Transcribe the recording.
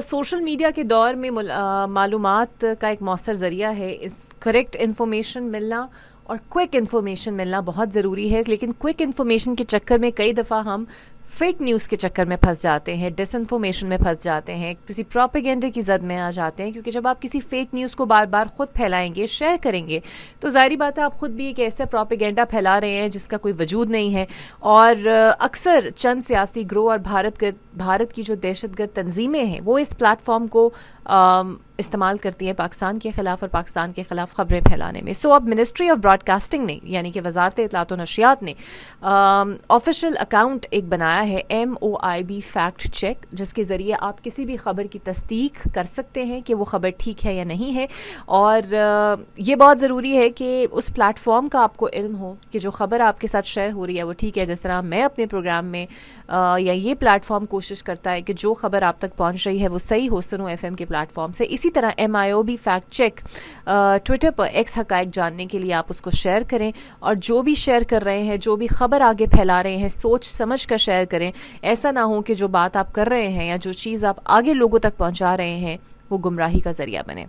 Social media کے دور میں معلومات کا ایک مؤثر ذریعہ ہے. کریکٹ انفارمیشن ملنا اور کوئک انفارمیشن ملنا بہت ضروری ہے, لیکن کوئک انفارمیشن کے چکر میں کئی دفعہ ہم فیک نیوز کے چکر میں پھنس جاتے ہیں, ڈس انفارمیشن میں پھنس جاتے ہیں, کسی پروپیگنڈے کی زد میں آ جاتے ہیں. کیونکہ جب آپ کسی فیک نیوز کو بار بار خود پھیلائیں گے, شیئر کریں گے, تو ظاہری بات ہے آپ خود بھی ایک ایسا پروپیگنڈا پھیلا رہے ہیں جس کا کوئی وجود نہیں ہے. اور اکثر چند سیاسی گروہ اور بھارت کی جو دہشت گرد تنظیمیں ہیں وہ اس پلیٹ فارم کو استعمال کرتی ہیں پاکستان کے خلاف اور پاکستان کے خلاف خبریں پھیلانے میں. سو اب منسٹری آف براڈ کاسٹنگ نے, یعنی کہ وزارت اطلاعات و نشریات نے آفیشیل اکاؤنٹ ایک بنایا ہے MOIB فیکٹ چیک, جس کے ذریعے آپ کسی بھی خبر کی تصدیق کر سکتے ہیں کہ وہ خبر ٹھیک ہے یا نہیں ہے. اور یہ بہت ضروری ہے کہ اس پلیٹ فارم کا آپ کو علم ہو کہ جو خبر آپ کے ساتھ شیئر ہو رہی ہے وہ ٹھیک ہے. جس طرح میں اپنے پروگرام میں یا یہ پلیٹ فارم کوشش کرتا ہے کہ جو خبر آپ تک پہنچ رہی ہے وہ صحیح ہو سنو FM کے پلیٹ فارم سے, اسی طرح MIOB فیکٹ چیک ٹویٹر پر ایکس حقائق جاننے کے لیے آپ اس کو شیئر کریں. اور جو بھی شیئر کر رہے ہیں, جو بھی خبر آگے پھیلا رہے ہیں, سوچ سمجھ کر شیئر کریں. ایسا نہ ہو کہ جو بات آپ کر رہے ہیں یا جو چیز آپ آگے لوگوں تک پہنچا رہے ہیں وہ گمراہی کا ذریعہ بنے.